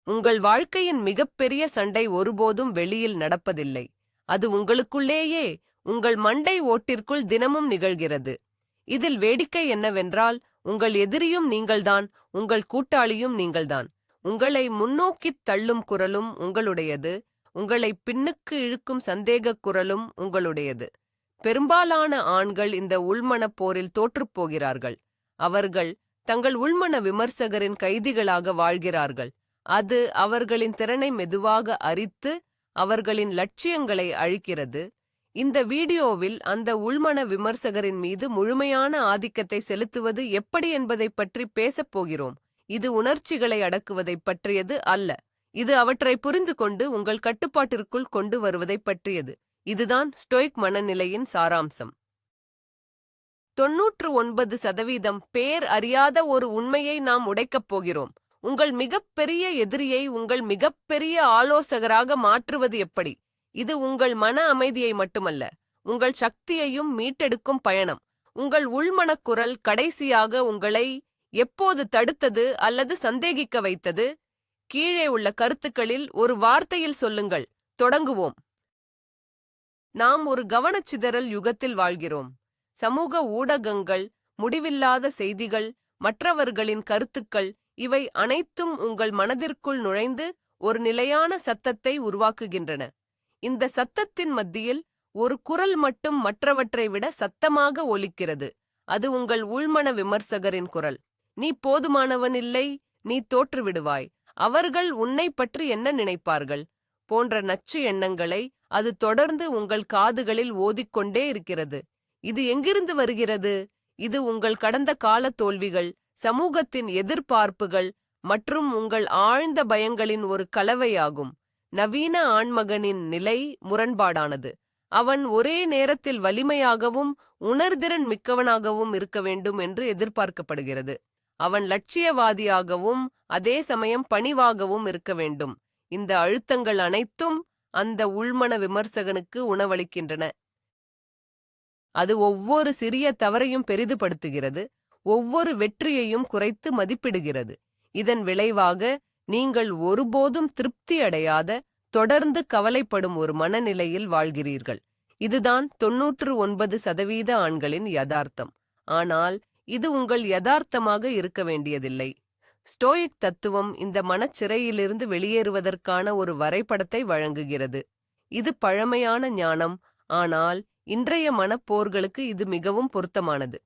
உங்கள் வாழ்க்கையின் மிகப்பெரிய சண்டை ஒருபோதும் வெளியில் நடப்பதில்லை. அது உங்களுக்குள்ளேயே, உங்கள் மண்டை ஓட்டிற்குள் தினமும் நிகழ்கிறது. இதில் வேடிக்கை என்னவென்றால், உங்கள் எதிரியும் நீங்கள்தான், உங்கள் கூட்டாளியும் நீங்கள்தான். உங்களை முன்னோக்கித் தள்ளும் குரலும் உங்களுடையது, உங்களை பின்னுக்கு இழுக்கும் சந்தேகக் குரலும் உங்களுடையது. பெரும்பாலான ஆண்கள் இந்த உள்மனப் போரில் தோற்றுப்போகிறார்கள். அவர்கள் தங்கள் உள்மன விமர்சகரின் கைதிகளாக வாழ்கிறார்கள். அது அவர்களின் திறனை மெதுவாக அரித்து அவர்களின் லட்சியங்களை அழிக்கிறது. இந்த வீடியோவில் அந்த உள்மன விமர்சகரின் மீது முழுமையான ஆதிக்கத்தை செலுத்துவது எப்படி என்பதைப் பற்றி பேசப் போகிறோம். இது உணர்ச்சிகளை அடக்குவதைப் பற்றியது அல்ல. இது அவற்றை புரிந்து கொண்டு உங்கள் கட்டுப்பாட்டிற்குள் கொண்டு வருவதைப் பற்றியது. இதுதான் ஸ்டோயிக் மனநிலையின் சாராம்சம். 99% பேர் அறியாத ஒரு உண்மையை நாம் உடைக்கப் போகிறோம். உங்கள் மிகப்பெரிய எதிரியை உங்கள் மிகப்பெரிய ஆலோசகராக மாற்றுவது எப்படி? இது உங்கள் மன அமைதியை மட்டுமல்ல, உங்கள் சக்தியையும் மீட்டெடுக்கும் பயணம். உங்கள் உள்மனக்குரல் கடைசியாக உங்களை எப்போது தடுத்தது அல்லது சந்தேகிக்க வைத்தது? கீழே உள்ள கருத்துக்களில் ஒரு வார்த்தையில் சொல்லுங்கள். தொடங்குவோம். நாம் ஒரு கவனச்சிதறல் யுகத்தில் வாழ்கிறோம். சமூக ஊடகங்கள், முடிவில்லாத செய்திகள், மற்றவர்களின் கருத்துக்கள், இவை அனைத்தும் உங்கள் மனதிற்குள் நுழைந்து ஒரு நிலையான சத்தத்தை உருவாக்குகின்றன. இந்த சத்தத்தின் மத்தியில் ஒரு குரல் மட்டும் மற்றவற்றை விட சத்தமாக ஒலிக்கிறது. அது உங்கள் உள்மன விமர்சகரின் குரல். நீ போதுமானவன் இல்லை, நீ தோற்றுவிடுவாய், அவர்கள் உன்னை பற்றி என்ன நினைப்பார்கள் போன்ற நச்சு எண்ணங்களை அது தொடர்ந்து உங்கள் காதுகளில் ஓதிக்கொண்டே இருக்கிறது. இது எங்கிருந்து வருகிறது? இது உங்கள் கடந்த கால தோல்விகள், சமூகத்தின் எதிர்பார்ப்புகள் மற்றும் உங்கள் ஆழ்ந்த பயங்களின் ஒரு கலவையாகும். நவீன ஆண்மகனின் நிலை முரண்பாடானது. அவன் ஒரே நேரத்தில் வலிமையாகவும் உணர்திறன் மிக்கவனாகவும் இருக்க வேண்டும் என்று எதிர்பார்க்கப்படுகிறது. அவன் லட்சியவாதியாகவும் அதே சமயம் பணிவாகவும் இருக்க வேண்டும். இந்த அழுத்தங்கள் அனைத்தும் அந்த உள்மன விமர்சகனுக்கு உணவளிக்கின்றன. அது ஒவ்வொரு சிறிய தவறையும் பெரிதுபடுத்துகிறது, ஒவ்வொரு வெற்றியையும் குறைத்து மதிப்பிடுகிறது. இதன் விளைவாக நீங்கள் ஒருபோதும் திருப்தி அடையாத, தொடர்ந்து கவலைப்படும் ஒரு மனநிலையில் வாழ்கிறீர்கள். இதுதான் 99% ஆண்களின் யதார்த்தம். ஆனால் இது உங்கள் யதார்த்தமாக இருக்க வேண்டியதில்லை. ஸ்டோயிக் தத்துவம் இந்த மனச்சிறையிலிருந்து வெளியேறுவதற்கான ஒரு வரைபடத்தை வழங்குகிறது. இது பழமையான ஞானம், ஆனால் இன்றைய மனப்போர்களுக்கு இது மிகவும் பொருத்தமானது.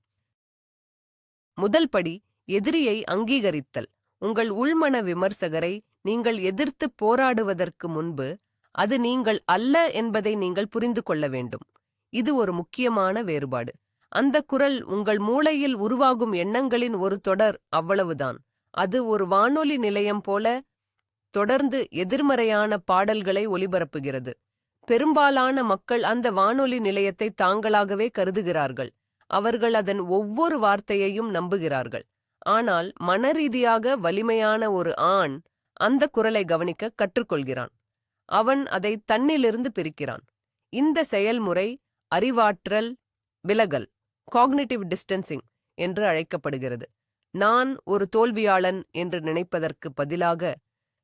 முதல் படி, எதிரியை அங்கீகரித்தல். உங்கள் உள்மன விமர்சகரை நீங்கள் எதிர்த்து போராடுவதற்கு முன்பு அது நீங்கள் அல்ல என்பதை நீங்கள் புரிந்து கொள்ள வேண்டும். இது ஒரு முக்கியமான வேறுபாடு. அந்த குரல் உங்கள் மூளையில் உருவாகும் எண்ணங்களின் ஒரு தொடர், அவ்வளவுதான். அது ஒரு வானொலி நிலையம் போல தொடர்ந்து எதிர்மறையான பாடல்களை ஒலிபரப்புகிறது. பெரும்பாலான மக்கள் அந்த வானொலி நிலையத்தை தாங்களாகவே கருதுகிறார்கள். அவர்கள் அதன் ஒவ்வொரு வார்த்தையையும் நம்புகிறார்கள். ஆனால் மனரீதியாக வலிமையான ஒரு ஆண் அந்த குரலை கவனிக்க கற்றுக்கொள்கிறான். அவன் அதை தன்னிலிருந்து பிரிக்கிறான். இந்த செயல்முறை அறிவாற்றல் விலகல், காக்னிட்டிவ் டிஸ்டன்சிங் என்று அழைக்கப்படுகிறது. நான் ஒரு தோல்வியாளன் என்று நினைப்பதற்கு பதிலாக,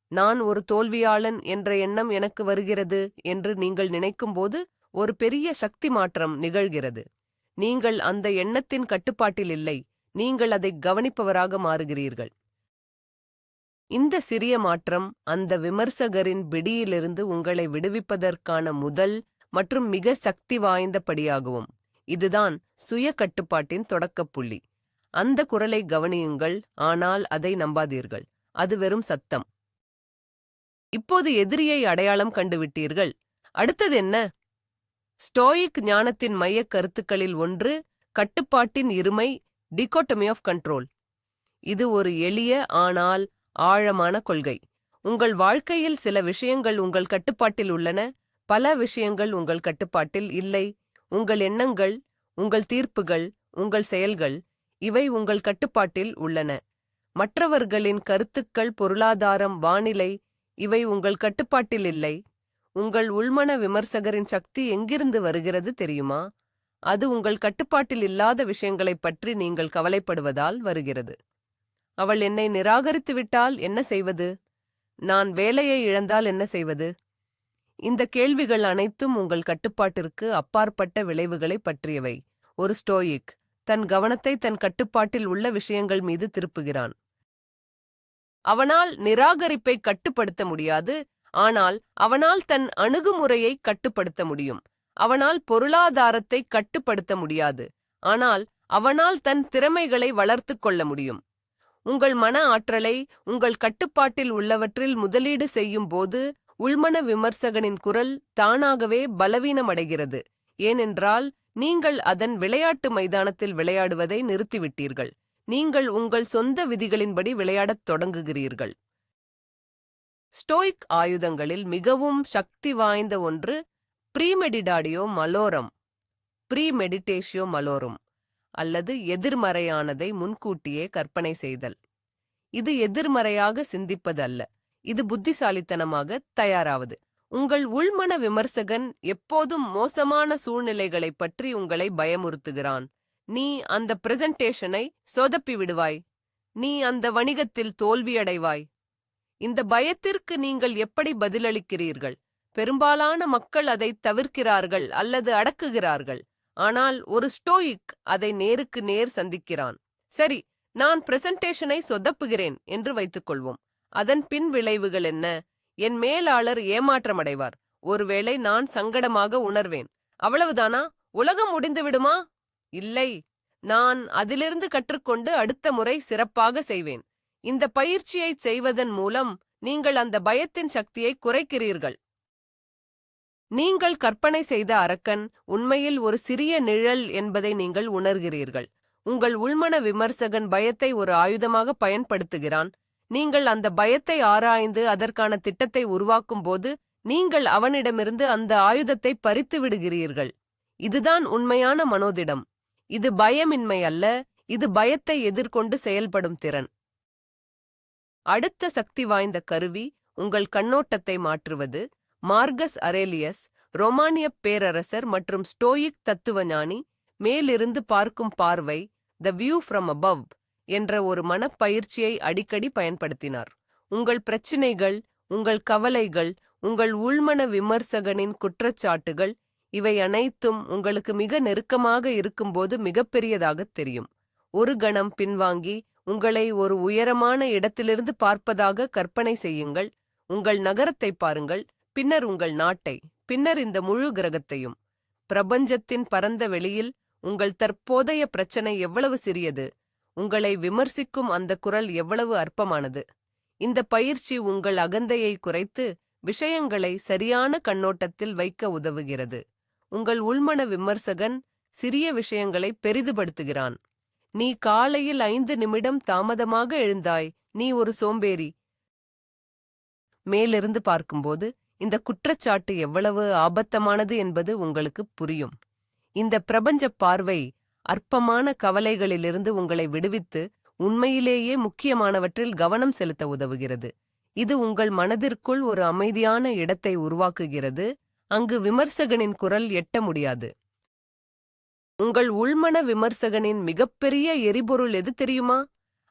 நான் ஒரு தோல்வியாளன் என்ற எண்ணம் எனக்கு வருகிறது என்று நீங்கள் நினைக்கும்போது ஒரு பெரிய சக்தி மாற்றம் நிகழ்கிறது. நீங்கள் அந்த எண்ணத்தின் கட்டுப்பாட்டில் இல்லை, நீங்கள் அதை கவனிப்பவராக மாறுகிறீர்கள். இந்த சிறிய மாற்றம் அந்த விமர்சகரின் பிடியிலிருந்து உங்களை விடுவிப்பதற்கான முதல் மற்றும் மிக சக்தி வாய்ந்த படியாகும். இதுதான் சுய கட்டுப்பாட்டின் தொடக்கப்புள்ளி. அந்த குரலை கவனியுங்கள், ஆனால் அதை நம்பாதீர்கள். அது வெறும் சத்தம். இப்போது எதிரியை அடையாளம் கண்டுவிட்டீர்கள். அடுத்தது என்ன? ஸ்டோயிக் ஞானத்தின் மையக் கருத்துக்களில் ஒன்று கட்டுப்பாட்டின் இருமை, டிகோட்டமி ஆஃப் கண்ட்ரோல். இது ஒரு எளிய ஆனால் ஆழமான கொள்கை. உங்கள் வாழ்க்கையில் சில விஷயங்கள் உங்கள் கட்டுப்பாட்டில் உள்ளன, பல விஷயங்கள் உங்கள் கட்டுப்பாட்டில் இல்லை. உங்கள் எண்ணங்கள், உங்கள் தீர்ப்புகள், உங்கள் செயல்கள், இவை உங்கள் கட்டுப்பாட்டில் உள்ளன. மற்றவர்களின் கருத்துக்கள், பொருளாதாரம், வானிலை, இவை உங்கள் கட்டுப்பாட்டில் இல்லை. உங்கள் உள்மன விமர்சகரின் சக்தி எங்கிருந்து வருகிறது தெரியுமா? அது உங்கள் கட்டுப்பாட்டில் இல்லாத விஷயங்களைப் பற்றி நீங்கள் கவலைப்படுவதால் வருகிறது. அவள் என்னை நிராகரித்துவிட்டால் என்ன செய்வது? நான் வேலையை இழந்தால் என்ன செய்வது? இந்த கேள்விகள் அனைத்தும் உங்கள் கட்டுப்பாட்டிற்கு அப்பாற்பட்ட விளைவுகளைப் பற்றியவை. ஒரு ஸ்டோயிக் தன் கவனத்தை தன் கட்டுப்பாட்டில் உள்ள விஷயங்கள் மீது திருப்புகிறான். அவனால் நிராகரிப்பை கட்டுப்படுத்த முடியாது, ஆனால் அவனால் தன் அணுகுமுறையை கட்டுப்படுத்த முடியும். அவனால் பொருளாதாரத்தை கட்டுப்படுத்த முடியாது, ஆனால் அவனால் தன் திறமைகளை வளர்த்துக் கொள்ள முடியும். உங்கள் மன ஆற்றலை உங்கள் கட்டுப்பாட்டில் உள்ளவற்றில் முதலீடு செய்யும் போது உள்மன விமர்சகனின் குரல் தானாகவே பலவீனமடைகிறது. ஏனென்றால் நீங்கள் அதன் விளையாட்டு மைதானத்தில் விளையாடுவதை நிறுத்திவிட்டீர்கள். நீங்கள் உங்கள் சொந்த விதிகளின்படி விளையாடத் தொடங்குகிறீர்கள். ஸ்டோயிக் ஆயுதங்களில் மிகவும் சக்தி வாய்ந்த ஒன்று ப்ரீமெடிடாடியோ மலோரம், ப்ரீமெடிடேஷியோ மலோரும், அல்லது எதிர்மறையானதை முன்கூட்டியே கற்பனை செய்தல். இது எதிர்மறையாக சிந்திப்பது அல்ல, இது புத்திசாலித்தனமாக தயாராவது. உங்கள் உள்மன விமர்சகன் எப்போதும் மோசமான சூழ்நிலைகளைப் பற்றி உங்களை பயமுறுத்துகிறான். நீ அந்த பிரசன்டேஷனை சொதப்பி விடுவாய், நீ அந்த வணிகத்தில் தோல்வியடைவாய். இந்த பயத்திற்கு நீங்கள் எப்படி பதிலளிக்கிறீர்கள்? பெரும்பாலான மக்கள் அதை தவிர்க்கிறார்கள் அல்லது அடக்குகிறார்கள். ஆனால் ஒரு ஸ்டோயிக் அதை நேருக்கு நேர் சந்திக்கிறான். சரி, நான் பிரசன்டேஷனை சொதப்புகிறேன் என்று வைத்துக்கொள்வோம். அதன் பின் விளைவுகள் என்ன? என் மேலாளர் ஏமாற்றமடைவார். ஒருவேளை நான் சங்கடமாக உணர்வேன். அவ்வளவுதானா? உலகம் முடிந்துவிடுமா? இல்லை, நான் அதிலிருந்து கற்றுக்கொண்டு அடுத்த முறை சிறப்பாக செய்வேன். இந்த பயிற்சியைச் செய்வதன் மூலம் நீங்கள் அந்த பயத்தின் சக்தியை குறைக்கிறீர்கள். நீங்கள் கற்பனை செய்த அரக்கன் உண்மையில் ஒரு சிறிய நிழல் என்பதை நீங்கள் உணர்கிறீர்கள். உங்கள் உள்மன விமர்சகன் பயத்தை ஒரு ஆயுதமாக பயன்படுத்துகிறான். நீங்கள் அந்த பயத்தை ஆராய்ந்து அதற்கான திட்டத்தை உருவாக்கும் போது நீங்கள் அவனிடமிருந்து அந்த ஆயுதத்தை பறித்து விடுகிறீர்கள். இதுதான் உண்மையான மனோதிடம். இது பயமின்மை அல்ல, இது பயத்தை எதிர்கொண்டு செயல்படும் திறன். அடுத்த சக்தி வாய்ந்த கருவி உங்கள் கண்ணோட்டத்தை மாற்றுவது. மார்கஸ் அரேலியஸ், ரோமானியப் பேரரசர் மற்றும் ஸ்டோயிக் தத்துவஞானி, மேலிருந்து பார்க்கும் பார்வை, த வியூ ஃப்ரம் அபவ் என்ற ஒரு மனப்பயிற்சியை அடிக்கடி பயன்படுத்தினார். உங்கள் பிரச்சினைகள், உங்கள் கவலைகள், உங்கள் உள்மன விமர்சகனின் குற்றச்சாட்டுகள், இவை அனைத்தும் உங்களுக்கு மிக நெருக்கமாக இருக்கும்போது மிகப்பெரியதாகத் தெரியும். ஒரு கணம் பின்வாங்கி உங்களை ஒரு உயரமான இடத்திலிருந்து பார்ப்பதாக கற்பனை செய்யுங்கள். உங்கள் நகரத்தை பாருங்கள், பின்னர் உங்கள் நாட்டை, பின்னர் இந்த முழு கிரகத்தையும். பிரபஞ்சத்தின் பரந்த வெளியில் உங்கள் தற்போதைய பிரச்சனை எவ்வளவு சிறியது, உங்களை விமர்சிக்கும் அந்த குரல் எவ்வளவு அற்பமானது. இந்த பயிற்சி உங்கள் அகந்தையை குறைத்து விஷயங்களை சரியான கண்ணோட்டத்தில் வைக்க உதவுகிறது. உங்கள் உள்மன விமர்சகன் சிறிய விஷயங்களை பெரிதுபடுத்துகிறான். நீ காலையில் 5 நிமிடம் தாமதமாக எழுந்தாய், நீ ஒரு சோம்பேறி. மேலிருந்து பார்க்கும்போது இந்த குற்றச்சாட்டு எவ்வளவு ஆபத்தமானது என்பது உங்களுக்கு புரியும். இந்த பிரபஞ்ச பார்வை அற்பமான கவலைகளிலிருந்து உங்களை விடுவித்து உண்மையிலேயே முக்கியமானவற்றில் கவனம் செலுத்த உதவுகிறது. இது உங்கள் மனதிற்குள் ஒரு அமைதியான இடத்தை உருவாக்குகிறது, அங்கு விமர்சகனின் குரல் எட்ட முடியாது. உங்கள் உள்மன விமர்சகனின் மிகப்பெரிய எரிபொருள் எது தெரியுமா?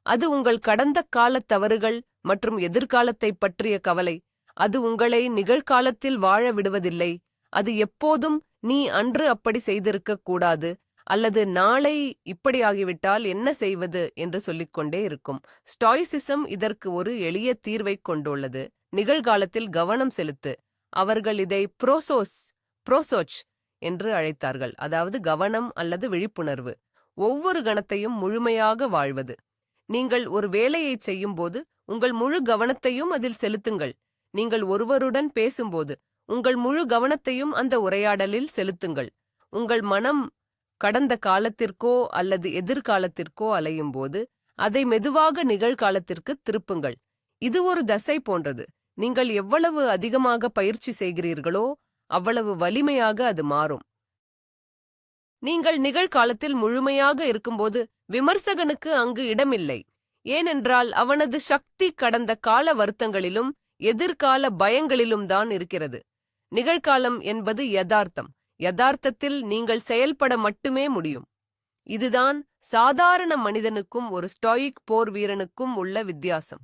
அது உங்கள் கடந்த கால தவறுகள் மற்றும் எதிர்காலத்தைப் பற்றிய கவலை. அது உங்களை நிகழ்காலத்தில் வாழ விடுவதில்லை. அது எப்போதும் நீ அன்று அப்படி செய்திருக்கக் கூடாது அல்லது நாளை இப்படியாகிவிட்டால் என்ன செய்வது என்று சொல்லிக்கொண்டே இருக்கும். ஸ்டாய்சிசம் இதற்கு ஒரு எளிய தீர்வைக் கொண்டுள்ளது. நிகழ்காலத்தில் கவனம் செலுத்து. அவர்கள் இதை புரோசோச் என்று அழைத்தார்கள், அதாவது கவனம் அல்லது விழிப்புணர்வு. ஒவ்வொரு கணத்தையும் முழுமையாக வாழ்வது. நீங்கள் ஒரு வேலையைச் செய்யும்போது உங்கள் முழு கவனத்தையும் அதில் செலுத்துங்கள். நீங்கள் ஒருவருடன் பேசும்போது உங்கள் முழு கவனத்தையும் அந்த உரையாடலில் செலுத்துங்கள். உங்கள் மனம் கடந்த காலத்திற்கோ அல்லது எதிர்காலத்திற்கோ அலையும்போது அதை மெதுவாக நிகழ்காலத்திற்கு திருப்புங்கள். இது ஒரு தசை போன்றது. நீங்கள் எவ்வளவு அதிகமாக பயிற்சி செய்கிறீர்களோ அவ்வளவு வலிமையாக அது மாறும். நீங்கள் நிகழ்காலத்தில் முழுமையாக இருக்கும்போது விமர்சகனுக்கு அங்கு இடமில்லை. ஏனென்றால் அவனது சக்தி கடந்த கால வருத்தங்களிலும் எதிர்கால பயங்களிலும் தான் இருக்கிறது. நிகழ்காலம் என்பது யதார்த்தம். யதார்த்தத்தில் நீங்கள் செயல்பட மட்டுமே முடியும். இதுதான் சாதாரண மனிதனுக்கும் ஒரு ஸ்டாயிக் போர் வீரனுக்கும் உள்ள வித்தியாசம்.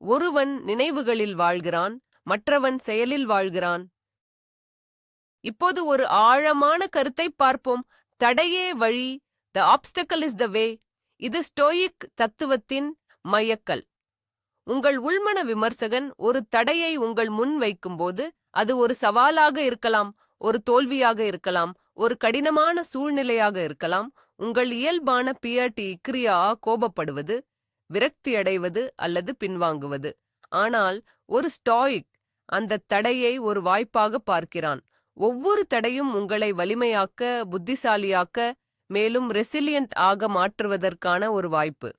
ஒருவன் நினைவுகளில் வாழ்கிறான், மற்றவன் செயலில் வாழ்கிறான். இப்போது ஒரு ஆழமான கருத்தை பார்ப்போம். தடையே வழி, த ஆப்ஸ்டக்கல் இஸ் த வே. இது ஸ்டோயிக் தத்துவத்தின் மையக்கல். உங்கள் உள்மன விமர்சகன் ஒரு தடையை உங்கள் முன் வைக்கும்போது, அது ஒரு சவாலாக இருக்கலாம், ஒரு தோல்வியாக இருக்கலாம், ஒரு கடினமான சூழ்நிலையாக இருக்கலாம், உங்கள் இயல்பான பியர்டி கிரியா கோபப்படுவது, விரக்தியடைவது அல்லது பின்வாங்குவது. ஆனால் ஒரு ஸ்டாயிக் அந்த தடையை ஒரு வாய்ப்பாக பார்க்கிறான். ஒவ்வொரு தடையும் உங்களை வலிமையாக்க, புத்திசாலியாக்க, மேலும் ரெசிலியன்ட் ஆக மாற்றுவதற்கான ஒரு வாய்ப்பு.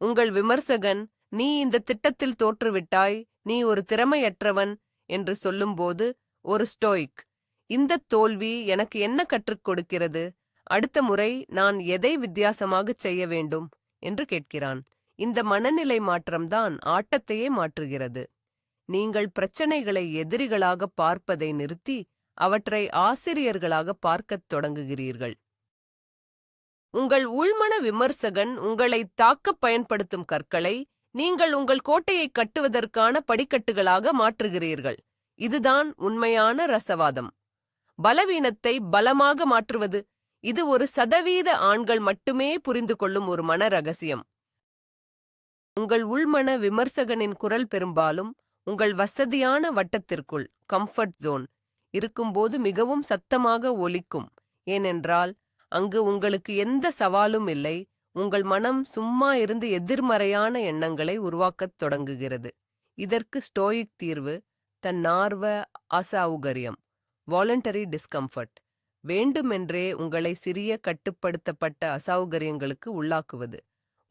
உங்கள் விமர்சகன், நீ இந்த திட்டத்தில் தோற்றுவிட்டாய், நீ ஒரு திறமையற்றவன் என்று சொல்லும்போது, ஒரு ஸ்டோயிக், இந்த தோல்வி எனக்கு என்ன கற்றுக் கொடுக்கிறது, அடுத்த முறை நான் எதை வித்தியாசமாகச் செய்ய வேண்டும் என்று கேட்கிறான். இந்த மனநிலை மாற்றம்தான் ஆட்டத்தையே மாற்றுகிறது. நீங்கள் பிரச்சனைகளை எதிரிகளாக பார்ப்பதை நிறுத்தி அவற்றை ஆசிரியர்களாக பார்க்கத் தொடங்குகிறீர்கள். உங்கள் உள்மன விமர்சகன் உங்களை தாக்கப் பயன்படுத்தும் கற்களை நீங்கள் உங்கள் கோட்டையை கட்டுவதற்கான படிக்கட்டுகளாக மாற்றுகிறீர்கள். இதுதான் உண்மையான ரசவாதம். பலவீனத்தை பலமாக மாற்றுவது. இது 1% ஆண்கள் மட்டுமே புரிந்து கொள்ளும் ஒரு மன ரகசியம். உங்கள் உள்மன விமர்சகனின் குரல் பெரும்பாலும் உங்கள் வசதியான வட்டத்திற்குள், கம்ஃபர்ட் ஜோன், இருக்கும்போது மிகவும் சத்தமாக ஒலிக்கும். ஏனென்றால் அங்கு உங்களுக்கு எந்த சவாலும் இல்லை. உங்கள் மனம் சும்மா இருந்து எதிர்மறையான எண்ணங்களை உருவாக்கத் தொடங்குகிறது. இதற்கு ஸ்டோயிக் தீர்வு தன்னார்வ அசௌகரியம், வாலண்டரி டிஸ்கம்ஃபர்ட். வேண்டுமென்றே உங்களை சிறிய கட்டுப்படுத்தப்பட்ட அசௌகரியங்களுக்கு உள்ளாக்குவது.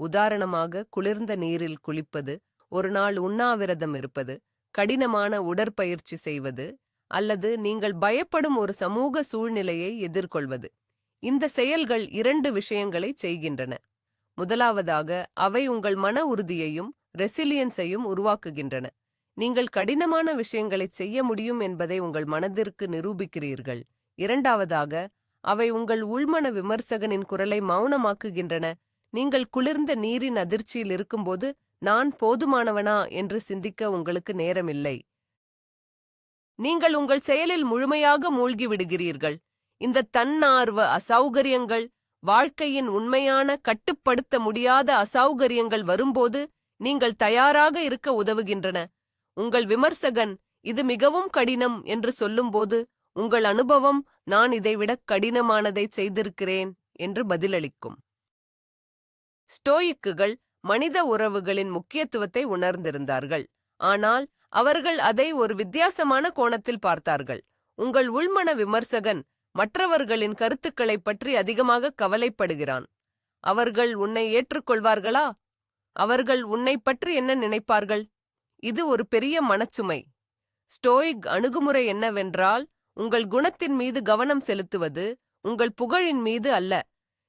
உதாரணமாக, குளிர்ந்த நீரில் குளிப்பது, ஒரு நாள் உண்ணாவிரதம் இருப்பது, கடினமான உடற்பயிற்சி செய்வது, அல்லது நீங்கள் பயப்படும் ஒரு சமூக சூழ்நிலையை எதிர்கொள்வது. இந்த செயல்கள் 2 விஷயங்களைச் செய்கின்றன. முதலாவதாக, அவை உங்கள் மன உறுதியையும் ரெசிலியன்ஸையும் உருவாக்குகின்றன. நீங்கள் கடினமான விஷயங்களைச் செய்ய முடியும் என்பதை உங்கள் மனதிற்கு நிரூபிக்கிறீர்கள். இரண்டாவதாக, அவை உங்கள் உள்மன விமர்சகனின் குரலை மௌனமாக்குகின்றன. நீங்கள் குளிர்ந்த நீரின் அதிர்ச்சியில் இருக்கும்போது, நான் போதுமானவனா என்று சிந்திக்க உங்களுக்கு நேரமில்லை. நீங்கள் உங்கள் செயலில் முழுமையாக மூழ்கி விடுகிறீர்கள். இந்த தன்னார்வ அசௌகரியங்கள், வாழ்க்கையின் உண்மையான கட்டுப்படுத்த முடியாத அசௌகரியங்கள் வரும்போது நீங்கள் தயாராக இருக்க உதவுகின்றன. உங்கள் விமர்சகன் இது மிகவும் கடினம் என்று சொல்லும்போது, உங்கள் அனுபவம் நான் இதைவிட கடினமானதை செய்திருக்கிறேன் என்று பதிலளிக்கும். ஸ்டோயிக்குகள் மனித உறவுகளின் முக்கியத்துவத்தை உணர்ந்திருந்தார்கள். ஆனால் அவர்கள் அதை ஒரு வித்தியாசமான கோணத்தில் பார்த்தார்கள். உங்கள் உள்மன விமர்சகன் மற்றவர்களின் கருத்துக்களைப் பற்றி அதிகமாக கவலைப்படுகிறான். அவர்கள் உன்னை ஏற்றுக்கொள்வார்களா? அவர்கள் உன்னை பற்றி என்ன நினைப்பார்கள்? இது ஒரு பெரிய மனச்சுமை. ஸ்டோயிக் அணுகுமுறை என்னவென்றால், உங்கள் குணத்தின் மீது கவனம் செலுத்துவது, உங்கள் புகழின் மீது அல்ல.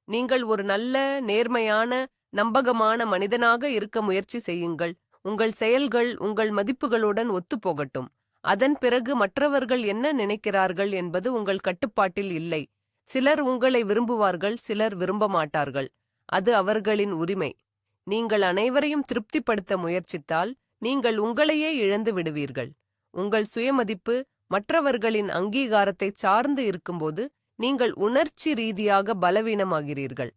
நீங்கள் ஒரு நல்ல, நேர்மையான, நம்பகமான மனிதனாக இருக்க முயற்சி செய்யுங்கள். உங்கள் செயல்கள் உங்கள் மதிப்புகளுடன் ஒத்துப்போகட்டும். அதன் பிறகு மற்றவர்கள் என்ன நினைக்கிறார்கள் என்பது உங்கள் கட்டுப்பாட்டில் இல்லை. சிலர் உங்களை விரும்புவார்கள், சிலர் விரும்ப மாட்டார்கள். அது அவர்களின் உரிமை. நீங்கள் அனைவரையும் திருப்திப்படுத்த முயற்சித்தால் நீங்கள் உங்களையே இழந்து விடுவீர்கள். உங்கள் சுயமதிப்பு மற்றவர்களின் அங்கீகாரத்தை சார்ந்து இருக்கும்போது நீங்கள் உணர்ச்சி ரீதியாக பலவீனமாகிறீர்கள்.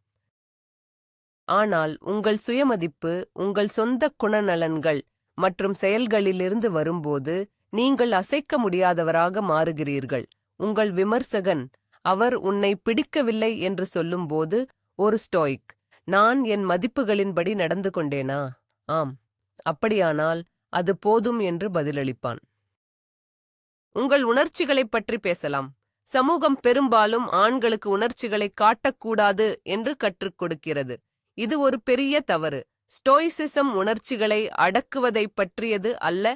ஆனால் உங்கள் சுயமதிப்பு உங்கள் சொந்த குணநலன்கள் மற்றும் செயல்களிலிருந்து வரும்போது நீங்கள் அசைக்க முடியாதவராக மாறுகிறீர்கள். உங்கள் விமர்சகன், அவர் உன்னை பிடிக்கவில்லை என்று சொல்லும்போது, ஒரு ஸ்டோயிக், நான் என் மதிப்புகளின்படி நடந்து கொண்டேனா? ஆம். அப்படியானால் அது போதும் என்று பதிலளிப்பான். உங்கள் உணர்ச்சிகளைப் பற்றி பேசலாம். சமூகம் பெரும்பாலும் ஆண்களுக்கு உணர்ச்சிகளை காட்டக்கூடாது என்று கற்றுக் கொடுக்கிறது. இது ஒரு பெரிய தவறு. ஸ்டோயிசிசம் உணர்ச்சிகளை அடக்குவதைப் பற்றியது அல்ல,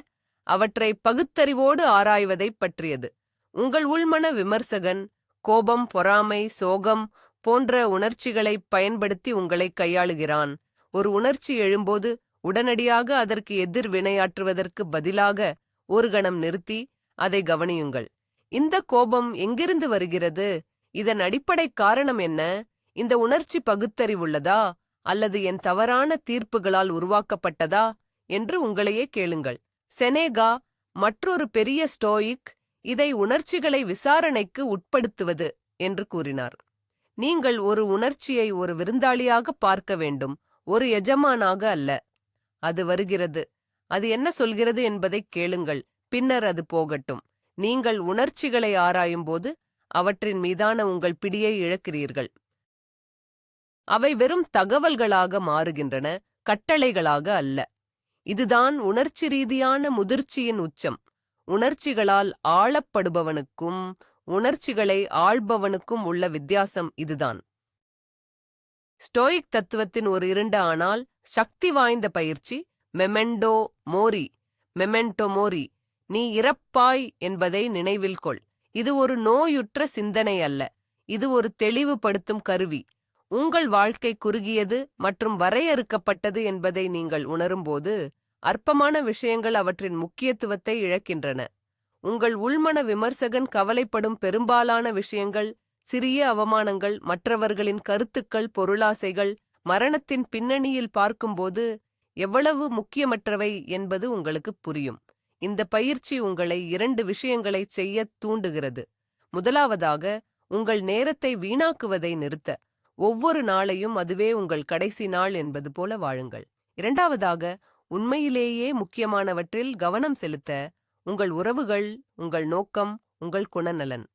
அவற்றை பகுத்தறிவோடு ஆராய்வதைப் பற்றியது. உங்கள் உள்மன விமர்சகன் கோபம், பொறாமை, சோகம் போன்ற உணர்ச்சிகளைப் பயன்படுத்தி உங்களை கையாளுகிறான். ஒரு உணர்ச்சி எழும்போது உடனடியாக அதற்கு எதிர் வினையாற்றுவதற்கு பதிலாக ஒரு கணம் நிறுத்தி அதை கவனியுங்கள். இந்த கோபம் எங்கிருந்து வருகிறது? இதன் அடிப்படை காரணம் என்ன? இந்த உணர்ச்சி பகுத்தறிவுள்ளதா அல்லது என் தவறான தீர்ப்புகளால் உருவாக்கப்பட்டதா என்று உங்களையே கேளுங்கள். செனேகா, மற்றொரு பெரிய ஸ்டோயிக், இதை உணர்ச்சிகளை விசாரணைக்கு உட்படுத்துவது என்று கூறினார். நீங்கள் ஒரு உணர்ச்சியை ஒரு விருந்தாளியாக பார்க்க வேண்டும், ஒரு எஜமானாக அல்ல. அது வருகிறது, அது என்ன சொல்கிறது என்பதைக் கேளுங்கள், பின்னர் அது போகட்டும். நீங்கள் உணர்ச்சிகளை ஆராயும்போது அவற்றின் மீதான உங்கள் பிடியை இழக்கிறீர்கள். அவை வெறும் தகவல்களாக மாறுகின்றன, கட்டளைகளாக அல்ல. இதுதான் உணர்ச்சி ரீதியான முதிர்ச்சியின் உச்சம். உணர்ச்சிகளால் ஆளப்படுபவனுக்கும் உணர்ச்சிகளை ஆள்பவனுக்கும் உள்ள வித்தியாசம் இதுதான். ஸ்டோயிக் தத்துவத்தின் ஒரு இருண்ட ஆனால் சக்தி வாய்ந்த பயிற்சி மெமெண்டோ மோரி. மெமெண்டோ மோரி, நீ இறப்பாய் என்பதை நினைவில் கொள். இது ஒரு நோயுற்ற சிந்தனை அல்ல, இது ஒரு தெளிவுபடுத்தும் கருவி. உங்கள் வாழ்க்கை குறுகியது மற்றும் வரையறுக்கப்பட்டது என்பதை நீங்கள் உணரும்போது அற்பமான விஷயங்கள் அவற்றின் முக்கியத்துவத்தை இழக்கின்றன. உங்கள் உள்மன விமர்சகன் கவலைப்படும் பெரும்பாலான விஷயங்கள் சிறிய அவமானங்கள், மற்றவர்களின் கருத்துக்கள், பொருளாசைகள், மரணத்தின் பின்னணியில் பார்க்கும்போது எவ்வளவு முக்கியமற்றவை என்பது உங்களுக்கு புரியும். இந்த பயிற்சி உங்களை 2 விஷயங்களைச் செய்ய தூண்டுகிறது. முதலாவதாக, உங்கள் நேரத்தை வீணாக்குவதை நிறுத்த. ஒவ்வொரு நாளையும் அதுவே உங்கள் கடைசி நாள் என்பது போல வாழுங்கள். இரண்டாவதாக, உண்மையிலேயே முக்கியமானவற்றில் கவனம் செலுத்த. உங்கள் உறவுகள், உங்கள் நோக்கம், உங்கள் குணநலன்.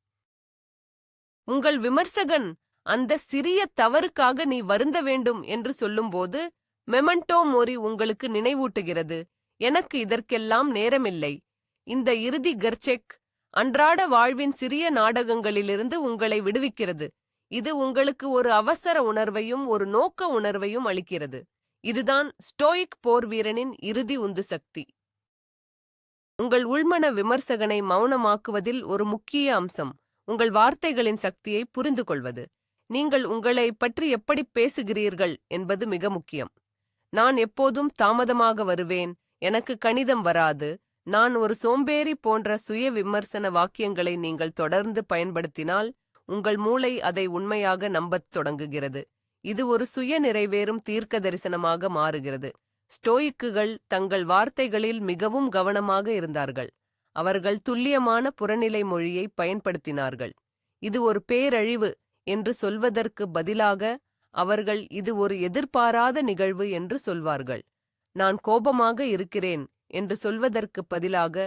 உங்கள் விமர்சகன் அந்த சிறிய தவறுக்காக நீ வருந்த வேண்டும் என்று சொல்லும்போது மெமெண்டோ மோரி உங்களுக்கு நினைவூட்டுகிறது, எனக்கு இதற்கெல்லாம் நேரமில்லை. இந்த இறுதி கர்செக் அன்றாட வாழ்வின் சிறிய நாடகங்களிலிருந்து உங்களை விடுவிக்கிறது. இது உங்களுக்கு ஒரு அவசர உணர்வையும் ஒரு நோக்க உணர்வையும் அளிக்கிறது. இதுதான் ஸ்டோயிக் போர் வீரனின் இறுதி உந்து சக்தி. உங்கள் உள்மன விமர்சகனை மௌனமாக்குவதில் ஒரு முக்கிய அம்சம் உங்கள் வார்த்தைகளின் சக்தியை புரிந்து கொள்வது. நீங்கள் உங்களை பற்றி எப்படி பேசுகிறீர்கள் என்பது மிக முக்கியம். நான் எப்போதும் தாமதமாக வருவேன், எனக்கு கணிதம் வராது, நான் ஒரு சோம்பேறி போன்ற சுய விமர்சன வாக்கியங்களை நீங்கள் தொடர்ந்து பயன்படுத்தினால் உங்கள் மூளை அதை உண்மையாக நம்பத் தொடங்குகிறது. இது ஒரு சுய நிறைவேறும் தீர்க்க தரிசனமாக மாறுகிறது. ஸ்டோயிக்குகள் தங்கள் வார்த்தைகளில் மிகவும் கவனமாக இருந்தார்கள். அவர்கள் துல்லியமான புறநிலை மொழியை பயன்படுத்தினார்கள். இது ஒரு பேரழிவு என்று சொல்வதற்கு பதிலாக அவர்கள் இது ஒரு எதிர்பாராத நிகழ்வு என்று சொல்வார்கள். நான் கோபமாக இருக்கிறேன் என்று சொல்வதற்கு பதிலாக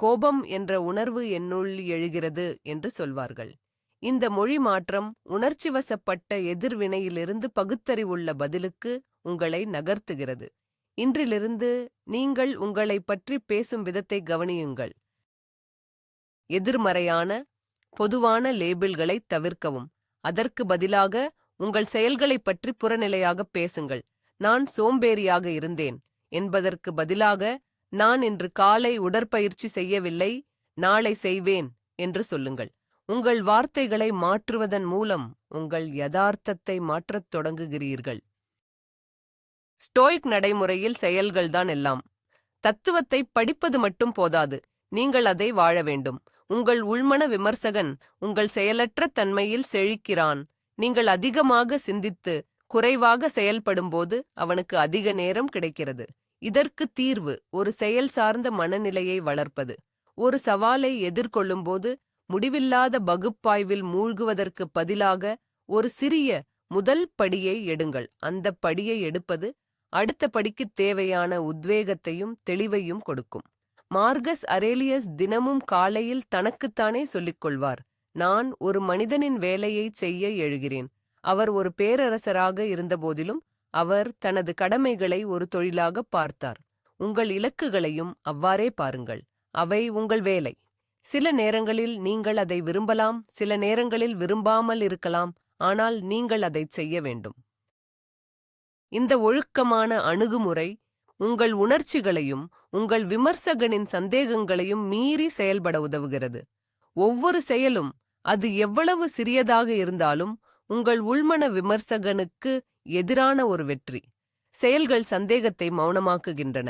கோபம் என்ற உணர்வு என்னுள் எழுகிறது என்று சொல்வார்கள். இந்த மொழி மாற்றம் உணர்ச்சிவசப்பட்ட எதிர்வினையிலிருந்து பகுத்தறிவுள்ள பதிலுக்கு உங்களை நகர்த்துகிறது. இன்றிலிருந்து நீங்கள் உங்களை பற்றி பேசும் விதத்தை கவனியுங்கள். எதிர்மறையான பொதுவான லேபிள்களை தவிர்க்கவும். அதற்கு பதிலாக உங்கள் செயல்களைப் பற்றி புறநிலையாக பேசுங்கள். நான் சோம்பேறியாக இருந்தேன் என்பதற்கு பதிலாக நான் இன்று காலை உடற்பயிற்சி செய்யவில்லை, நாளை செய்வேன் என்று சொல்லுங்கள். உங்கள் வார்த்தைகளை மாற்றுவதன் மூலம் உங்கள் யதார்த்தத்தை மாற்றத் தொடங்குகிறீர்கள். ஸ்டோயிக் நடைமுறையில் செயல்கள்தான் எல்லாம். தத்துவத்தை படிப்பது மட்டும் போதாது, நீங்கள் அதை வாழ வேண்டும். உங்கள் உள்மன விமர்சகன் உங்கள் செயலற்ற தன்மையில் செழிக்கிறான். நீங்கள் அதிகமாக சிந்தித்து குறைவாக செயல்படும்போது அவனுக்கு அதிக நேரம் கிடைக்கிறது. இதற்கு தீர்வு ஒரு செயல் சார்ந்த மனநிலையை வளர்ப்பது. ஒரு சவாலை எதிர்கொள்ளும்போது முடிவில்லாத பகுப்பாய்வில் மூழ்குவதற்கு பதிலாக ஒரு சிறிய முதல் படியை எடுங்கள். அந்த படியை எடுப்பது அடுத்த படிக்குத் தேவையான உத்வேகத்தையும் தெளிவையும் கொடுக்கும். மார்கஸ் அரேலியஸ் தினமும் காலையில் தனக்குத்தானே சொல்லிக் கொள்வார், நான் ஒரு மனிதனின் வேலையைச் செய்ய எழுகிறேன். அவர் ஒரு பேரரசராக இருந்தபோதிலும் அவர் தனது கடமைகளை ஒரு தொழிலாக பார்த்தார். உங்கள் இலக்குகளையும் அவ்வாறே பாருங்கள். அவை உங்கள் வேலை. சில நேரங்களில் நீங்கள் அதை விரும்பலாம், சில நேரங்களில் விரும்பாமல் இருக்கலாம், ஆனால் நீங்கள் அதைச் செய்ய வேண்டும். இந்த ஒழுக்கமான அணுகுமுறை உங்கள் உணர்ச்சிகளையும் உங்கள் விமர்சகனின் சந்தேகங்களையும் மீறி செயல்பட உதவுகிறது. ஒவ்வொரு செயலும், அது எவ்வளவு சிறியதாக இருந்தாலும், உங்கள் உள்மன விமர்சகனுக்கு எதிரான ஒரு வெற்றி. செயல்கள் சந்தேகத்தை மௌனமாக்குகின்றன.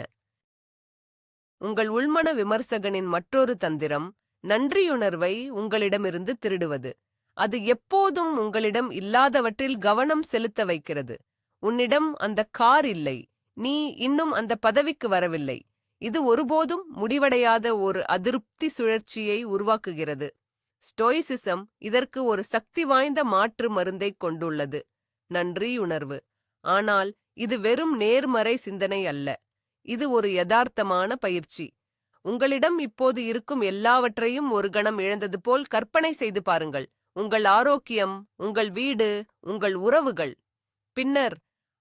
உங்கள் உள்மன விமர்சகனின் மற்றொரு தந்திரம் நன்றியுணர்வை உங்களிடமிருந்து திருடுவது. அது எப்போதும் உங்களிடம் இல்லாதவற்றில் கவனம் செலுத்த வைக்கிறது. உன்னிடம் அந்த கார் இல்லை, நீ இன்னும் அந்த பதவிக்கு வரவில்லை. இது ஒருபோதும் முடிவடையாத ஒரு அதிருப்தி சுழற்சியை உருவாக்குகிறது. ஸ்டோயிசிசம் இதற்கு ஒரு சக்தி வாய்ந்த மாற்று மருந்தை கொண்டுள்ளது, நன்றியுணர்வு. ஆனால் இது வெறும் நேர்மறை சிந்தனை அல்ல. இது ஒரு யதார்த்தமான பயிற்சி. உங்களிடம் இப்போது இருக்கும் எல்லாவற்றையும் ஒரு கணம் இழந்தது போல் கற்பனை செய்து பாருங்கள். உங்கள் ஆரோக்கியம், உங்கள் வீடு, உங்கள் உறவுகள். பின்னர்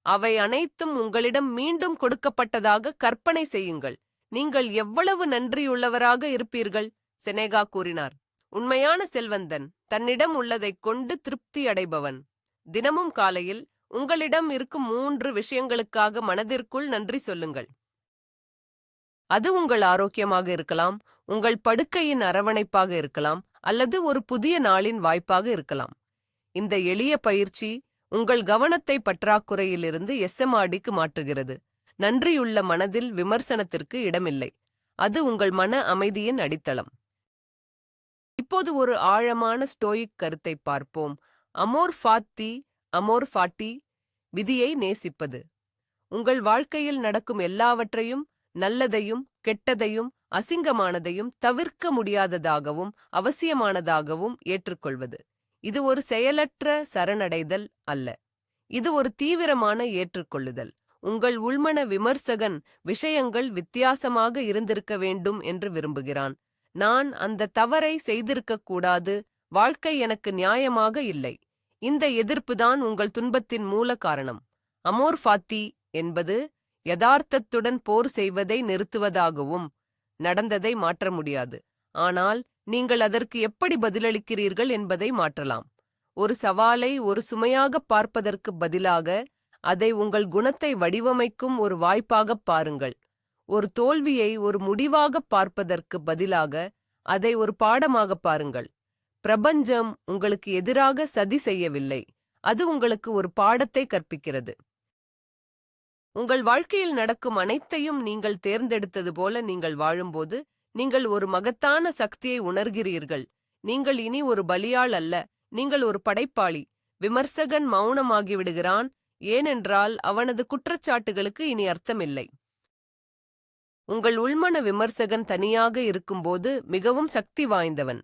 அவை அனைத்தும் உங்களிடம் மீண்டும் கொடுக்கப்பட்டதாக கற்பனை செய்யுங்கள். நீங்கள் எவ்வளவு நன்றியுள்ளவராக இருப்பீர்கள், செனேகா கூறினார். உண்மையான செல்வந்தன் தன்னிடம் உள்ளதைக் கொண்டு திருப்தி அடைபவன். தினமும் காலையில் உங்களிடம் இருக்கும் 3 விஷயங்களுக்காக மனதிற்குள் நன்றி சொல்லுங்கள். அது உங்கள் ஆரோக்கியமாக இருக்கலாம், உங்கள் படுக்கையின் அரவணைப்பாக இருக்கலாம், அல்லது ஒரு புதிய நாளின் வாய்ப்பாக இருக்கலாம். இந்த எளிய பயிற்சி உங்கள் கவனத்தை பற்றாக்குறையிலிருந்து எஸ்எம்ஆர்டிக்கு மாற்றுகிறது. நன்றியுள்ள மனதில் விமர்சனத்திற்கு இடமில்லை. அது உங்கள் மன அமைதியின் அடித்தளம். இப்போது ஒரு ஆழமான ஸ்டோயிக் கருத்தை பார்ப்போம். அமோர் ஃபாட்டி விதியை நேசிப்பது. உங்கள் வாழ்க்கையில் நடக்கும் எல்லாவற்றையும், நல்லதையும் கெட்டதையும் அசிங்கமானதையும் தவிர்க்க முடியாததாகவும் அவசியமானதாகவும் ஏற்றுக்கொள்வது. இது ஒரு செயலற்ற சரணடைதல் அல்ல. இது ஒரு தீவிரமான ஏற்றுக்கொள்ளுதல். உங்கள் உள்மன விமர்சகன் விஷயங்கள் வித்தியாசமாக இருந்திருக்க வேண்டும் என்று விரும்புகிறான். நான் அந்த தவறை செய்திருக்கக் கூடாது, வாழ்க்கை எனக்கு நியாயமாக இல்லை. இந்த எதிர்ப்புதான் உங்கள் துன்பத்தின் மூல காரணம். அமோர் ஃபாத்தி என்பது யதார்த்தத்துடன் போர் செய்வதை நிறுத்துவதாகவும், நடந்ததை மாற்ற முடியாது, ஆனால் நீங்கள் அதற்கு எப்படி பதிலளிக்கிறீர்கள் என்பதை மாற்றலாம். ஒரு சவாலை ஒரு சுமையாகப் பார்ப்பதற்கு பதிலாக அதை உங்கள் குணத்தை வடிவமைக்கும் ஒரு வாய்ப்பாகப் பாருங்கள். ஒரு தோல்வியை ஒரு முடிவாகப் பார்ப்பதற்கு பதிலாக அதை ஒரு பாடமாகப் பாருங்கள். பிரபஞ்சம் உங்களுக்கு எதிராக சதி செய்யவில்லை, அது உங்களுக்கு ஒரு பாடத்தை கற்பிக்கிறது. உங்கள் வாழ்க்கையில் நடக்கும் அனைத்தையும் நீங்கள் தேர்ந்தெடுத்தது போல நீங்கள் வாழும்போது நீங்கள் ஒரு மகத்தான சக்தியை உணர்கிறீர்கள். நீங்கள் இனி ஒரு பலியாள் அல்ல, நீங்கள் ஒரு படைப்பாளி. விமர்சகன் மௌனமாகிவிடுகிறான், ஏனென்றால் அவனது குற்றச்சாட்டுகளுக்கு இனி அர்த்தமில்லை. உங்கள் உள்மன விமர்சகன் தனியாக இருக்கும்போது மிகவும் சக்தி வாய்ந்தவன்.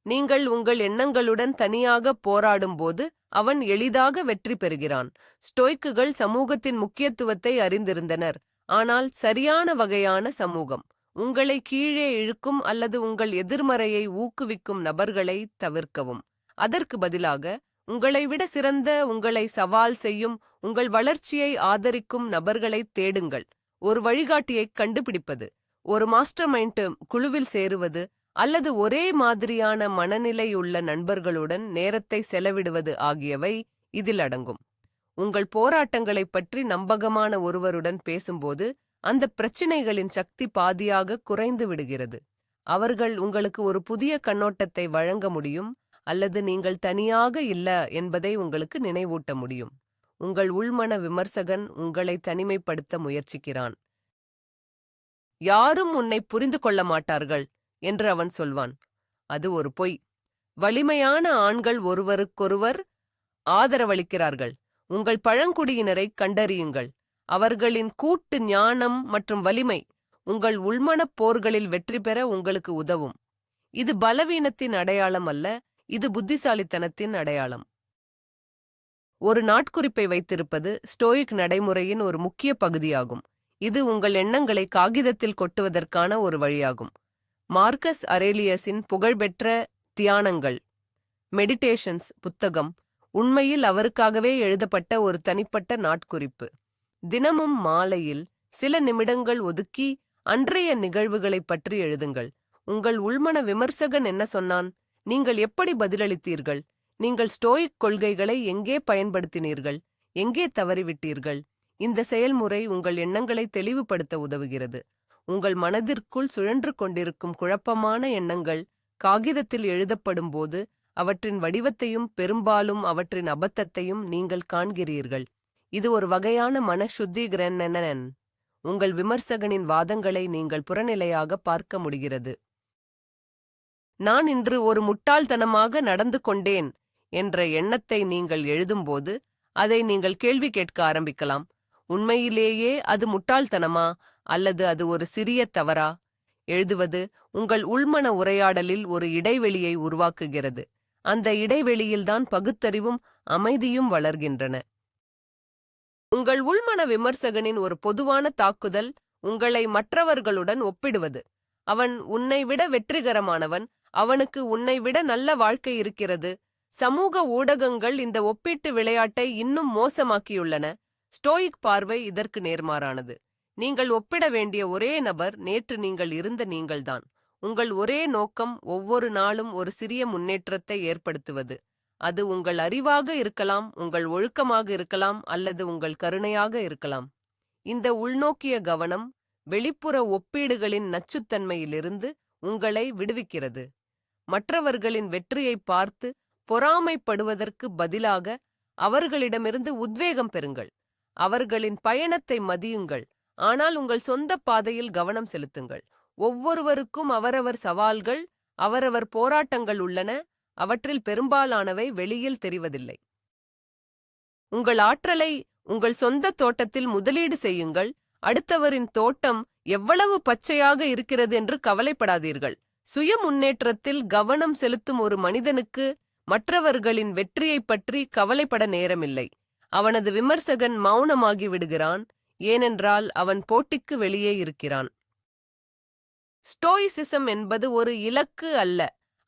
நீங்கள் உங்கள் எண்ணங்களுடன் தனியாக போராடும்போது அவன் எளிதாக வெற்றி பெறுகிறான். ஸ்டோய்க்குகள் சமூகத்தின் முக்கியத்துவத்தை அறிந்திருந்தனர், ஆனால் சரியான வகையான சமூகம். உங்களை கீழே இழுக்கும் அல்லது உங்கள் எதிர்மறையை ஊக்குவிக்கும் நபர்களை தவிர்க்கவும். அதற்கு பதிலாக உங்களை விட சிறந்த, உங்களை சவால் செய்யும், உங்கள் வளர்ச்சியை ஆதரிக்கும் நபர்களைத் தேடுங்கள். ஒரு வழிகாட்டியைக் கண்டுபிடிப்பது, ஒரு மாஸ்டர் மைண்ட் குழுவில் சேருவது, அல்லது ஒரே மாதிரியான மனநிலையுள்ள நண்பர்களுடன் நேரத்தை செலவிடுவது ஆகியவை இதில் அடங்கும். உங்கள் போராட்டங்களைப் பற்றி நம்பகமான ஒருவருடன் பேசும்போது அந்த பிரச்சினைகளின் சக்தி பாதியாக குறைந்து விடுகிறது. அவர்கள் உங்களுக்கு ஒரு புதிய கண்ணோட்டத்தை வழங்க முடியும், அல்லது நீங்கள் தனியாக இல்ல என்பதை உங்களுக்கு நினைவூட்ட முடியும். உங்கள் உள்மன விமர்சகன் உங்களை தனிமைப்படுத்த முயற்சிக்கிறான். யாரும் உன்னை புரிந்து கொள்ள மாட்டார்கள் என்று அவன் சொல்வான். அது ஒரு பொய். வலிமையான ஆண்கள் ஒருவருக்கொருவர் ஆதரவளிக்கிறார்கள். உங்கள் பழங்குடியினரை கண்டறியுங்கள். அவர்களின் கூட்டு ஞானம் மற்றும் வலிமை உங்கள் உள்மனப் போர்களில் வெற்றி பெற உங்களுக்கு உதவும். இது பலவீனத்தின் அடையாளம் அல்ல, இது புத்திசாலித்தனத்தின் அடையாளம். ஒரு நாட்குறிப்பை வைத்திருப்பது ஸ்டோயிக் நடைமுறையின் ஒரு முக்கிய பகுதியாகும். இது உங்கள் எண்ணங்களை காகிதத்தில் கொட்டுவதற்கான ஒரு வழியாகும். மார்க்கஸ் அரேலியஸின் புகழ்பெற்ற தியானங்கள் மெடிடேஷன்ஸ் புத்தகம் உண்மையில் அவருக்காகவே எழுதப்பட்ட ஒரு தனிப்பட்ட நாட்குறிப்பு. தினமும் மாலையில் சில நிமிடங்கள் ஒதுக்கி அன்றைய நிகழ்வுகளைப் பற்றி எழுதுங்கள். உங்கள் உள்மன விமர்சகன் என்ன சொன்னான்? நீங்கள் எப்படி பதிலளித்தீர்கள்? நீங்கள் ஸ்டோயிக் கொள்கைகளை எங்கே பயன்படுத்தினீர்கள்? எங்கே தவறிவிட்டீர்கள்? இந்த செயல்முறை உங்கள் எண்ணங்களை தெளிவுபடுத்த உதவுகிறது. உங்கள் மனதிற்குள் சுழன்று கொண்டிருக்கும் குழப்பமான எண்ணங்கள் காகிதத்தில் எழுதப்படும்போது அவற்றின் வடிவத்தையும் பெரும்பாலும் அவற்றின் அபத்தத்தையும் நீங்கள் காண்கிறீர்கள். இது ஒரு வகையான மனசுத்திகரணன். உங்கள் விமர்சகனின் வாதங்களை நீங்கள் புறநிலையாக பார்க்க முடிகிறது. நான் இன்று ஒரு முட்டாள்தனமாக நடந்து கொண்டேன் என்ற எண்ணத்தை நீங்கள் எழுதும்போது அதை நீங்கள் கேள்வி கேட்க ஆரம்பிக்கலாம். உண்மையிலேயே அது முட்டாள்தனமா அல்லது அது ஒரு சிறிய தவறா? எழுதுவது உங்கள் உள்மன உரையாடலில் ஒரு இடைவெளியை உருவாக்குகிறது. அந்த இடைவெளியில்தான் பகுத்தறிவும் அமைதியும் வளர்கின்றன. உங்கள் உள்மன விமர்சகனின் ஒரு பொதுவான தாக்குதல் உங்களை மற்றவர்களுடன் ஒப்பிடுவது. அவன் உன்னை விட வெற்றிகரமானவன், அவனுக்கு உன்னை விட நல்ல வாழ்க்கை இருக்கிறது. சமூக ஊடகங்கள் இந்த ஒப்பீட்டு விளையாட்டை இன்னும் மோசமாக்கியுள்ளன. ஸ்டோயிக் பார்வை இதற்கு நேர்மாறானது. நீங்கள் ஒப்பிட வேண்டிய ஒரே நபர் நேற்று நீங்கள் இருந்த நீங்கள்தான். உங்கள் ஒரே நோக்கம் ஒவ்வொரு நாளும் ஒரு சிறிய முன்னேற்றத்தை ஏற்படுத்துவது. அது உங்கள் அறிவாக இருக்கலாம், உங்கள் ஒழுக்கமாக இருக்கலாம், அல்லது உங்கள் கருணையாக இருக்கலாம். இந்த உள்நோக்கிய கவனம் வெளிப்புற ஒப்பீடுகளின் நச்சுத்தன்மையிலிருந்து உங்களை விடுவிக்கிறது. மற்றவர்களின் வெற்றியை பார்த்து பொறாமைப்படுவதற்கு பதிலாக அவர்களிடமிருந்து உத்வேகம் பெறுங்கள். அவர்களின் பயணத்தை மதியுங்கள், ஆனால் உங்கள் சொந்த பாதையில் கவனம் செலுத்துங்கள். ஒவ்வொருவருக்கும் அவரவர் சவால்கள், அவரவர் போராட்டங்கள் உள்ளன. அவற்றில் பெரும்பாலானவை வெளியில் தெரிவதில்லை. உங்கள் ஆற்றலை உங்கள் சொந்த தோட்டத்தில் முதலீடு செய்யுங்கள். அடுத்தவரின் தோட்டம் எவ்வளவு பச்சையாக இருக்கிறது என்று கவலைப்படாதீர்கள். சுய முன்னேற்றத்தில் கவனம் செலுத்தும் ஒரு மனிதனுக்கு மற்றவர்களின் வெற்றியைப் பற்றி கவலைப்பட நேரமில்லை. அவனது விமர்சகன் மௌனமாகி விடுகிறான், ஏனென்றால் அவன் போட்டிக்கு வெளியே இருக்கிறான். ஸ்டோயிசிசம் என்பது ஒரு இலக்கு அல்ல,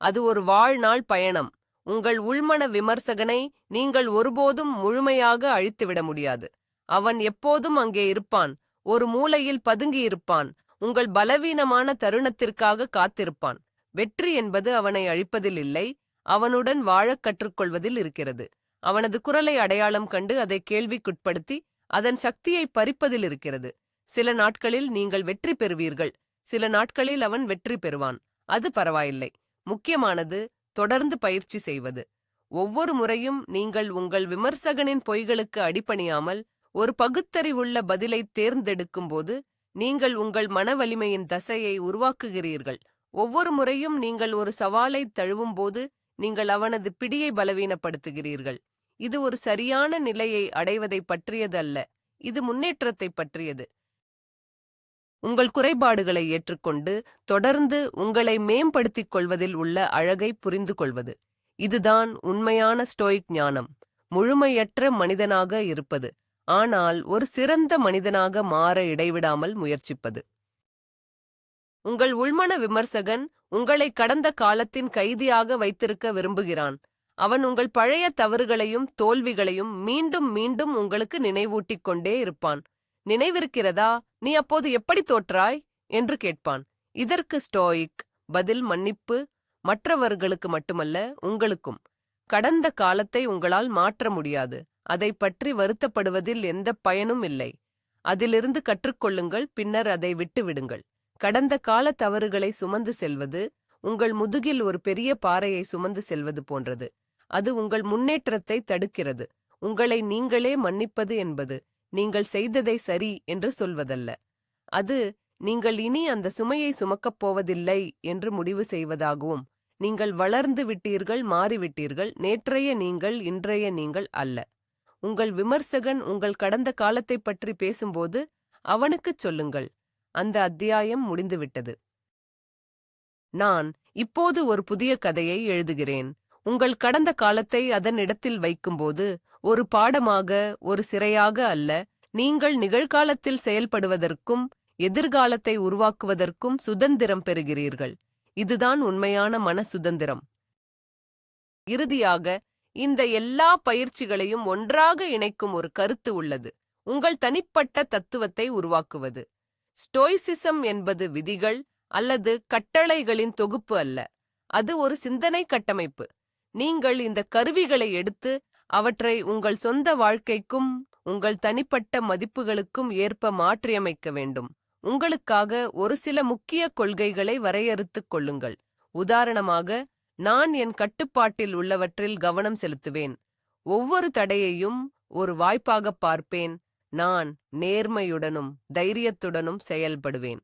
அது ஒரு வாழ்நாள் பயணம். உங்கள் உள்மன விமர்சகனை நீங்கள் ஒருபோதும் முழுமையாக அழித்துவிட முடியாது. அவன் எப்போதும் அங்கே இருப்பான், ஒரு மூலையில் பதுங்கியிருப்பான், உங்கள் பலவீனமான தருணத்திற்காக காத்திருப்பான். வெற்றி என்பது அவனை அழிப்பதில் இல்லை, அவனுடன் வாழக் கற்றுக்கொள்வதில் இருக்கிறது. அவனது குரலை அடையாளம் கண்டு அதை கேள்விக்குட்படுத்தி அதன் சக்தியை பறிப்பதில் இருக்கிறது. சில நாட்களில் நீங்கள் வெற்றி பெறுவீர்கள், சில நாட்களில் அவன் வெற்றி பெறுவான். அது பரவாயில்லை. முக்கியமானது தொடர்ந்து பயிற்சி செய்வது. ஒவ்வொரு முறையும் நீங்கள் உங்கள் விமர்சகனின் பொய்களுக்கு அடிபணியாமல் ஒரு பகுத்தறிவுள்ள பதிலை தேர்ந்தெடுக்கும்போது நீங்கள் உங்கள் மன வலிமையின் தசையை உருவாக்குகிறீர்கள். ஒவ்வொரு முறையும் நீங்கள் ஒரு சவாலை தழுவும்போது நீங்கள் அவனது பிடியை பலவீனப்படுத்துகிறீர்கள். இது ஒரு சரியான நிலையை அடைவதை பற்றியது அல்ல, இது முன்னேற்றத்தை பற்றியது. உங்கள் குறைபாடுகளை ஏற்றுக்கொண்டு தொடர்ந்து உங்களை மேம்படுத்திக் கொள்வதில் உள்ள அழகை புரிந்து கொள்வது. இதுதான் உண்மையான ஸ்டோயிக் ஞானம். முழுமையற்ற மனிதனாக இருப்பது, ஆனால் ஒரு சிறந்த மனிதனாக மாற இடைவிடாமல் முயற்சிப்பது. உங்கள் உள்மன விமர்சகன் உங்களை கடந்த காலத்தின் கைதியாக வைத்திருக்க விரும்புகிறான். அவன் உங்கள் பழைய தவறுகளையும் தோல்விகளையும் மீண்டும் மீண்டும் உங்களுக்கு நினைவூட்டிக் கொண்டே இருப்பான். நினைவிருக்கிறதா, நீ அப்போது எப்படி தோற்றாய் என்று கேட்பான். இதற்கு ஸ்டோயிக் பதில் மன்னிப்பு, மற்றவர்களுக்கு மட்டுமல்ல உங்களுக்கும். கடந்த காலத்தை உங்களால் மாற்ற முடியாது, அதை பற்றி வருத்தப்படுவதில் எந்த பயனும் இல்லை. அதிலிருந்து கற்றுக்கொள்ளுங்கள், பின்னர் அதை விட்டுவிடுங்கள். கடந்த கால தவறுகளை சுமந்து செல்வது உங்கள் முதுகில் ஒரு பெரிய பாறையை சுமந்து செல்வது போன்றது. அது உங்கள் முன்னேற்றத்தை தடுக்கிறது. உங்களை நீங்களே மன்னிப்பது என்பது நீங்கள் செய்ததை சரி என்று சொல்வதல்ல. அது நீங்கள் இனி அந்த சுமையை சுமக்கப் போவதில்லை என்று முடிவு செய்வதாகவும். நீங்கள் வளர்ந்து விட்டீர்கள், மாறிவிட்டீர்கள். நேற்றைய நீங்கள் இன்றைய நீங்கள் அல்ல. உங்கள் விமர்சகன் உங்கள் கடந்த காலத்தை பற்றி பேசும்போது அவனுக்குச் சொல்லுங்கள், அந்த அத்தியாயம் முடிந்துவிட்டது. நான் இப்போது ஒரு புதிய கதையை எழுதுகிறேன். உங்கள் கடந்த காலத்தை அதன் இடத்தில் வைக்கும்போது ஒரு பாடமாக, ஒரு சிறையாக அல்ல, நீங்கள் நிகழ்காலத்தில் செயல்படுவதற்கும் எதிர்காலத்தை உருவாக்குவதற்கும் சுதந்திரம் பெறுகிறீர்கள். இதுதான் உண்மையான மன சுதந்திரம். இறுதியாக, இந்த எல்லா பயிற்சிகளையும் ஒன்றாக இணைக்கும் ஒரு கருத்து உள்ளது: உங்கள் தனிப்பட்ட தத்துவத்தை உருவாக்குவது. ஸ்டோயிசிசம் என்பது விதிகள் அல்லது கட்டளைகளின் தொகுப்பு அல்ல, அது ஒரு சிந்தனை கட்டமைப்பு. நீங்கள் இந்த கருவிகளை எடுத்து அவற்றை உங்கள் சொந்த வாழ்க்கைக்கும் உங்கள் தனிப்பட்ட மதிப்புகளுக்கும் ஏற்ப மாற்றியமைக்க வேண்டும். உங்களுக்காக ஒரு சில முக்கிய கொள்கைகளை வரையறுத்துக் கொள்ளுங்கள். உதாரணமாக, நான் என் கட்டுப்பாட்டில் உள்ளவற்றில் கவனம் செலுத்துவேன். ஒவ்வொரு தடையையும் ஒரு வாய்ப்பாக பார்ப்பேன். நான் நேர்மையுடனும் தைரியத்துடனும் செயல்படுவேன்.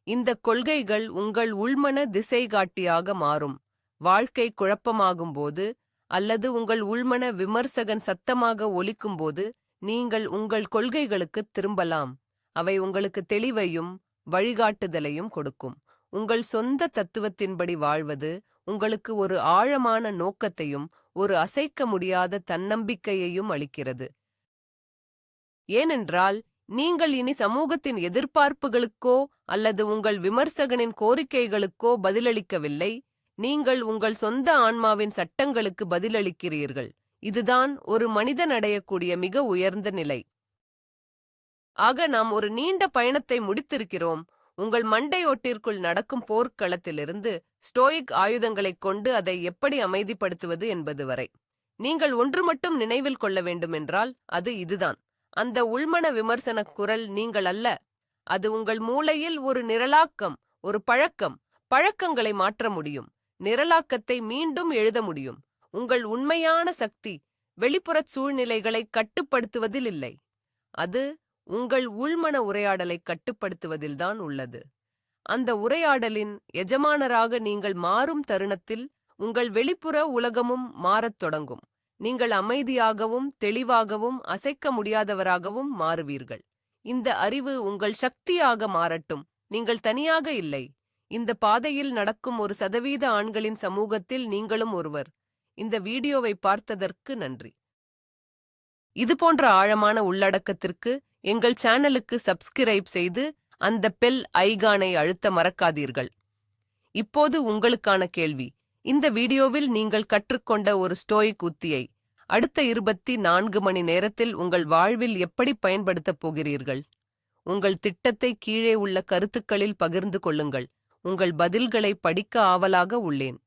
இந்த கொள்கைகள் உங்கள் உள்மன திசைகாட்டியாக மாறும். வாழ்க்கை குழப்பமாகும்போது அல்லது உங்கள் உள்மன விமர்சகன் சத்தமாக ஒலிக்கும்போது நீங்கள் உங்கள் கொள்கைகளுக்கு திரும்பலாம். அவை உங்களுக்கு தெளிவையும் வழிகாட்டுதலையும் கொடுக்கும். உங்கள் சொந்த தத்துவத்தின்படி வாழ்வது உங்களுக்கு ஒரு ஆழமான நோக்கத்தையும் ஒரு அசைக்க முடியாத தன்னம்பிக்கையையும் அளிக்கிறது. ஏனென்றால் நீங்கள் இனி சமூகத்தின் எதிர்பார்ப்புகளுக்கோ அல்லது உங்கள் விமர்சகனின் கோரிக்கைகளுக்கோ பதிலளிக்கவில்லை. நீங்கள் உங்கள் சொந்த ஆன்மாவின் சட்டங்களுக்கு பதிலளிக்கிறீர்கள். இதுதான் ஒரு மனிதன் அடையக்கூடிய மிக உயர்ந்த நிலை. ஆக நாம் ஒரு நீண்ட பயணத்தை முடித்திருக்கிறோம். உங்கள் மண்டையோட்டிற்குள் நடக்கும் போர்க்களத்திலிருந்து ஸ்டோயிக் ஆயுதங்களைக் கொண்டு அதை எப்படி அமைதிப்படுத்துவது என்பது வரை. நீங்கள் ஒன்று மட்டும் நினைவில் கொள்ள வேண்டுமென்றால் அது இதுதான். அந்த உள்மன விமர்சனக் குரல் நீங்கள் அல்ல. அது உங்கள் மூளையில் ஒரு நிரலாக்கம், ஒரு பழக்கம். பழக்கங்களை மாற்ற முடியும். நிரலாக்கத்தை மீண்டும் எழுத முடியும். உங்கள் உண்மையான சக்தி வெளிப்புறச் சூழ்நிலைகளை கட்டுப்படுத்துவதில் இல்லை. அது உங்கள் உள்மன உரையாடலை கட்டுப்படுத்துவதில்தான் உள்ளது. அந்த உரையாடலின் எஜமானராக நீங்கள் மாறும் தருணத்தில் உங்கள் வெளிப்புற உலகமும் மாறத் தொடங்கும். நீங்கள் அமைதியாகவும் தெளிவாகவும் அசைக்க முடியாதவராகவும் மாறுவீர்கள். இந்த அறிவு உங்கள் சக்தியாக மாறட்டும். நீங்கள் தனியாக இல்லை. இந்த பாதையில் நடக்கும் 1% ஆண்களின் சமூகத்தில் நீங்களும் ஒருவர். இந்த வீடியோவை பார்த்ததற்கு நன்றி. இதுபோன்ற ஆழமான உள்ளடக்கத்திற்கு எங்கள் சேனலுக்கு சப்ஸ்கிரைப் செய்து அந்த பெல் ஐகானை அழுத்த மறக்காதீர்கள். இப்போது உங்களுக்கான கேள்வி. இந்த வீடியோவில் நீங்கள் கற்றுக்கொண்ட ஒரு ஸ்டோயிக் உத்தியை அடுத்த 24 மணி நேரத்தில் உங்கள் வாழ்வில் எப்படி பயன்படுத்தப் போகிறீர்கள்? உங்கள் திட்டத்தை கீழே உள்ள கருத்துக்களில் பகிர்ந்து கொள்ளுங்கள். உங்கள் பதில்களை படிக்க ஆவலாக உள்ளேன்.